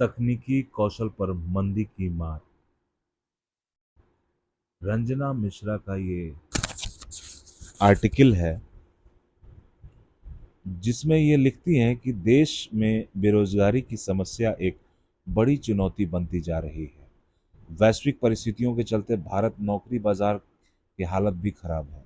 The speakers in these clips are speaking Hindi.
तकनीकी कौशल पर मंदी की मार। रंजना मिश्रा का ये आर्टिकल है जिसमें ये लिखती हैं कि देश में बेरोजगारी की समस्या एक बड़ी चुनौती बनती जा रही है। वैश्विक परिस्थितियों के चलते भारत नौकरी बाजार की हालत भी खराब है,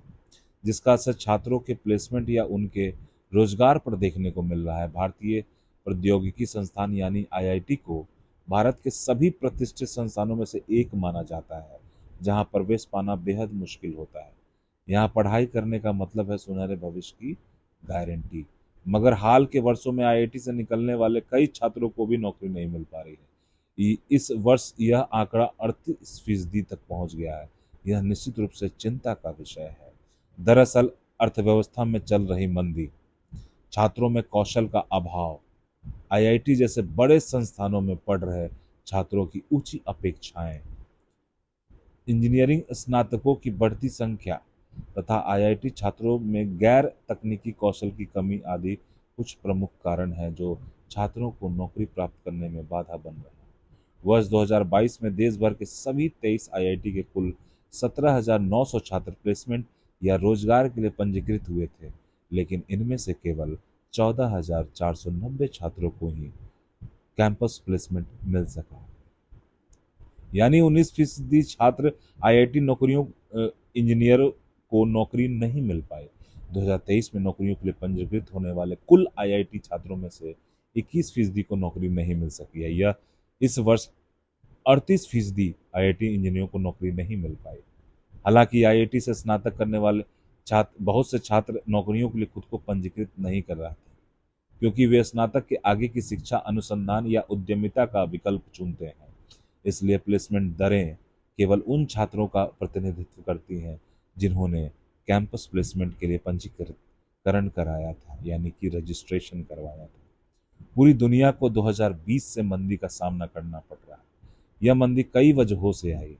जिसका असर छात्रों के प्लेसमेंट या उनके रोजगार पर देखने को मिल रहा है। भारतीय प्रौद्योगिकी संस्थान यानी आईआईटी को भारत के सभी प्रतिष्ठित संस्थानों में से एक माना जाता है, जहां प्रवेश पाना बेहद मुश्किल होता है। यहाँ पढ़ाई करने का मतलब है सुनहरे भविष्य की गारंटी। मगर हाल के वर्षों में आईआईटी से निकलने वाले कई छात्रों को भी नौकरी नहीं मिल पा रही है। इस वर्ष यह आंकड़ा 38% तक पहुंच गया है। यह निश्चित रूप से चिंता का विषय है। दरअसल अर्थव्यवस्था में चल रही मंदी, छात्रों में कौशल का अभाव, आईआईटी जैसे बड़े संस्थानों में पढ़ रहे छात्रों की ऊंची अपेक्षाएं, इंजीनियरिंग स्नातकों की बढ़ती संख्या तथा आईआईटी छात्रों में गैर तकनीकी कौशल की कमी आदि कुछ प्रमुख कारण हैं जो छात्रों को नौकरी प्राप्त करने में बाधा बन रहे हैं। वर्ष 2022 में देश भर के सभी 23 आईआईटी के कुल 17,900 छात्र प्लेसमेंट या रोजगार के लिए पंजीकृत हुए थे, लेकिन इनमें से केवल 14,490 छात्रों को ही कैंपस प्लेसमेंट मिल सका। यानी 19% छात्र आईआईटी नौकरियों इंजीनियर को नौकरी नहीं मिल पाए। 2023 में नौकरियों के लिए पंजीकृत होने वाले कुल आईआईटी छात्रों में से 21% को नौकरी नहीं मिल सकी है। यह इस वर्ष 38% आईआईटी इंजीनियरों को नौकरी नहीं मिल पाई। हालांकि आईआईटी से स्नातक करने वाले छात्र बहुत से छात्र नौकरियों के लिए खुद को पंजीकृत नहीं कर रहे थे, क्योंकि वे स्नातक के आगे की शिक्षा, अनुसंधान या उद्यमिता का विकल्प चुनते हैं। इसलिए प्लेसमेंट दरें केवल उन छात्रों का प्रतिनिधित्व करती हैं जिन्होंने कैंपस प्लेसमेंट के लिए पंजीकरण कराया था, यानी कि रजिस्ट्रेशन करवाया था। पूरी दुनिया को 2020 से मंदी का सामना करना पड़ रहा है। यह मंदी कई वजहों से आई।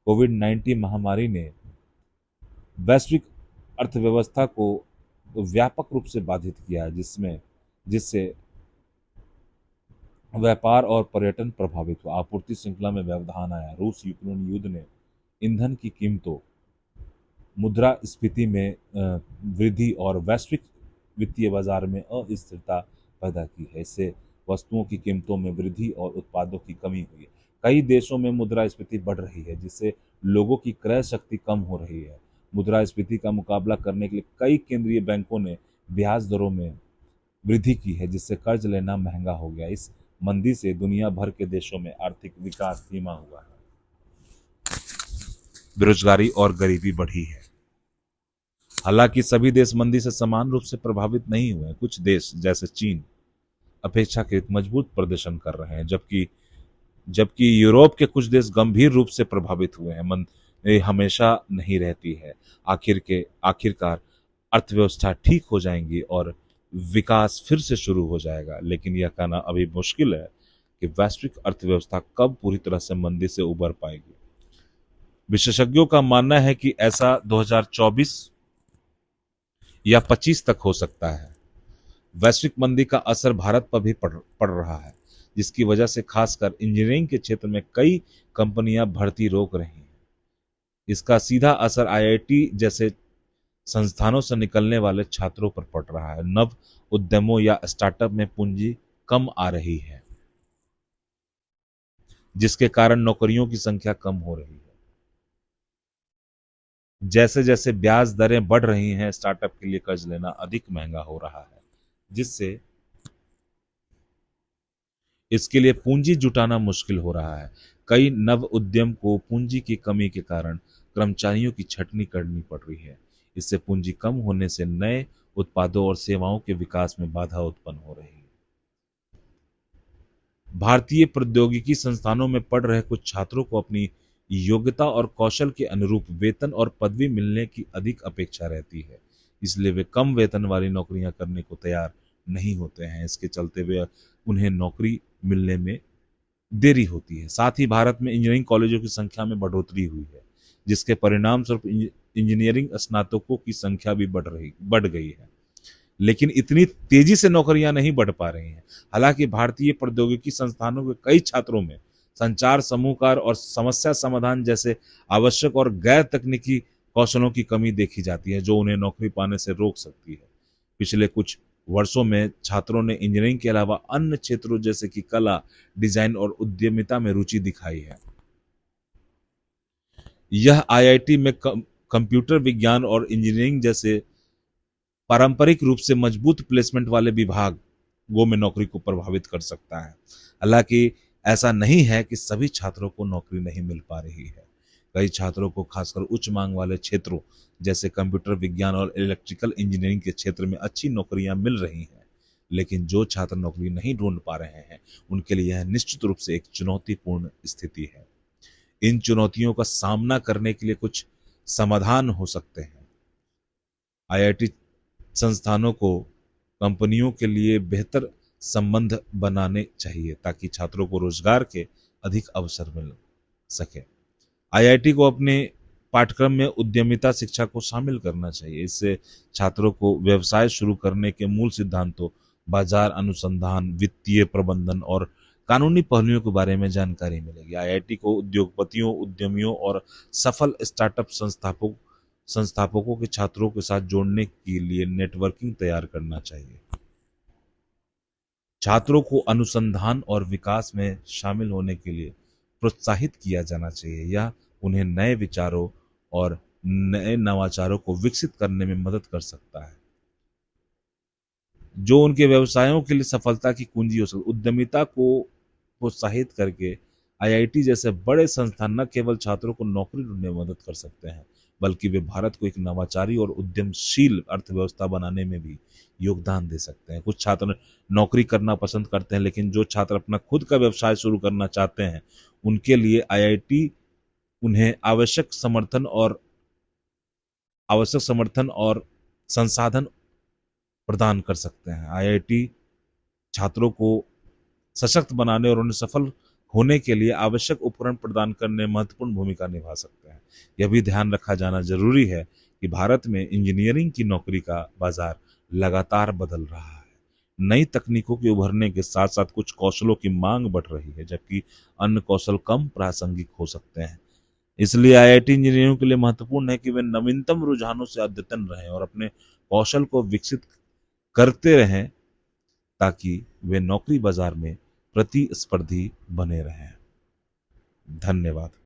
कोविड-19 महामारी ने वैश्विक अर्थव्यवस्था को व्यापक रूप से बाधित किया है, जिससे व्यापार और पर्यटन प्रभावित हुआ। आपूर्ति श्रृंखला में व्यवधान आया। रूस यूक्रेन युद्ध ने ईंधन की कीमतों, मुद्रास्फीति में वृद्धि और वैश्विक वित्तीय बाजार में अस्थिरता पैदा की है। इससे वस्तुओं की कीमतों में वृद्धि और उत्पादों की कमी हुई है। कई देशों में मुद्रास्फीति बढ़ रही है, जिससे लोगों की क्रय शक्ति कम हो रही है। मुद्रास्फीति का मुकाबला करने के लिए कई केंद्रीय बैंकों ने ब्याज दरों में वृद्धि की है, जिससे कर्ज लेना महंगा हो गया। इस मंदी से दुनिया भर के देशों में आर्थिक विकास धीमा हुआ है, बेरोजगारी और गरीबी बढ़ी है। हालांकि सभी देश मंदी से समान रूप से प्रभावित नहीं हुए। कुछ देश जैसे चीन अपेक्षाकृत मजबूत प्रदर्शन कर रहे हैं, जबकि यूरोप के कुछ देश गंभीर रूप से प्रभावित हुए हैं। मंदी हमेशा नहीं रहती है। आखिरकार अर्थव्यवस्था ठीक हो जाएंगी और विकास फिर से शुरू हो जाएगा, लेकिन यह कहना अभी मुश्किल है कि वैश्विक अर्थव्यवस्था कब पूरी तरह से मंदी से उबर पाएगी। विशेषज्ञों का मानना है कि ऐसा 2024 या 25 तक हो सकता है। वैश्विक मंदी का असर भारत पर भी पड़ रहा है, जिसकी वजह से खासकर इंजीनियरिंग के क्षेत्र में कई कंपनियां भर्ती रोक रही हैं। इसका सीधा असर आईआईटी जैसे संस्थानों से निकलने वाले छात्रों पर पड़ रहा है। नव उद्यमों या स्टार्टअप में पूंजी कम आ रही है, जिसके कारण नौकरियों की संख्या कम हो रही है। जैसे जैसे ब्याज दरें बढ़ रही हैं, स्टार्टअप के लिए कर्ज लेना अधिक महंगा हो रहा है, जिससे इसके लिए पूंजी जुटाना मुश्किल हो रहा है। कई नव उद्यम को पूंजी की कमी के कारण कर्मचारियों की छंटनी करनी पड़ रही है। इससे पूंजी कम होने से नए उत्पादों और सेवाओं के विकास में बाधा उत्पन्न हो रही है। भारतीय प्रौद्योगिकी संस्थानों में पढ़ रहे कुछ छात्रों को अपनी योग्यता और कौशल के अनुरूप वेतन और पदवी मिलने की अधिक अपेक्षा रहती है, इसलिए वे कम वेतन वाली नौकरियां करने को तैयार नहीं होते हैं। इसके चलते वे उन्हें नौकरी मिलने में देरी होती है। साथ ही भारत में इंजीनियरिंग कॉलेजों की संख्या में बढ़ोतरी हुई है, जिसके परिणाम स्वरूप इंजीनियरिंग स्नातकों की संख्या भी बढ़ गई है। लेकिन इतनी तेजी से नौकरियां नहीं बढ़ पा रही हैं। हालांकि भारतीय प्रौद्योगिकी संस्थानों के कई छात्रों में संचार, समूहकार और समस्या समाधान जैसे आवश्यक और गैर तकनीकी कौशलों की कमी देखी जाती है, जो उन्हें नौकरी पाने से रोक सकती है। पिछले कुछ वर्षों में छात्रों ने इंजीनियरिंग के अलावा अन्य क्षेत्रों जैसे कि कला, डिजाइन और उद्यमिता में रुचि दिखाई है। यह आईआईटी में कंप्यूटर विज्ञान और इंजीनियरिंग जैसे पारंपरिक रूप से मजबूत प्लेसमेंट वाले विभागों में नौकरी को प्रभावित कर सकता है। हालांकि ऐसा नहीं है कि सभी छात्रों को नौकरी नहीं मिल पा रही है। कई छात्रों को खासकर उच्च मांग वाले क्षेत्रों जैसे कंप्यूटर विज्ञान और इलेक्ट्रिकल इंजीनियरिंग के क्षेत्र में अच्छी नौकरियां मिल रही हैं। लेकिन जो छात्र नौकरी नहीं ढूंढ पा रहे हैं, उनके लिए यह निश्चित रूप से एक चुनौतीपूर्ण स्थिति है। इन चुनौतियों का सामना करने के लिए कुछ समाधान हो सकते हैं। आईआईटी संस्थानों को कंपनियों के लिए बेहतर संबंध बनाने चाहिए ताकि छात्रों को रोजगार के अधिक अवसर मिल सके। आईआईटी को अपने पाठ्यक्रम में उद्यमिता शिक्षा को शामिल करना चाहिए। इससे छात्रों को व्यवसाय शुरू करने के मूल सिद्धांतों, बाजार अनुसंधान, वित्तीय प्रबंधन और कानूनी पहलुओं के बारे में जानकारी मिलेगी। आईआईटी को उद्योगपतियों, उद्यमियों और सफल स्टार्टअप संस्थापकों के छात्रों के साथ जोड़ने के लिए नेटवर्किंग तैयार करना चाहिए। छात्रों को अनुसंधान और विकास में शामिल होने के लिए प्रोत्साहित किया जाना चाहिए। यह उन्हें नए विचारों और नए नवाचारों को विकसित करने में मदद कर सकता है, जो उनके व्यवसायों के लिए सफलता की कुंजी हो सकती है। उद्यमिता को प्रोत्साहित करके आईआईटी जैसे बड़े संस्थान न केवल छात्रों को नौकरी ढूंढने में मदद कर सकते हैं, बल्कि वे भारत को एक नवाचारी और उद्यमशील अर्थव्यवस्था बनाने में भी योगदान दे सकते हैं। कुछ छात्र नौकरी करना पसंद करते हैं, लेकिन जो छात्र अपना खुद का व्यवसाय शुरू करना चाहते हैं, उनके लिए आईआईटी उन्हें आवश्यक समर्थन और संसाधन प्रदान कर सकते हैं। आईआईटी छात्रों को सशक्त बनाने और उन्हें सफल होने के लिए आवश्यक उपकरण प्रदान करने में महत्वपूर्ण भूमिका निभा सकते हैं। यह भी ध्यान रखा जाना जरूरी है कि भारत में इंजीनियरिंग की नौकरी का बाजार लगातार बदल रहा है। नई तकनीकों के उभरने के साथ साथ कुछ कौशलों की मांग बढ़ रही है, जबकि अन्य कौशल कम प्रासंगिक हो सकते हैं। इसलिए आईआईटी इंजीनियरों के लिए महत्वपूर्ण है कि वे नवीनतम रुझानों से अद्यतन रहें और अपने कौशल को विकसित करते रहें, ताकि वे नौकरी बाजार में प्रतिस्पर्धी बने रहें। धन्यवाद।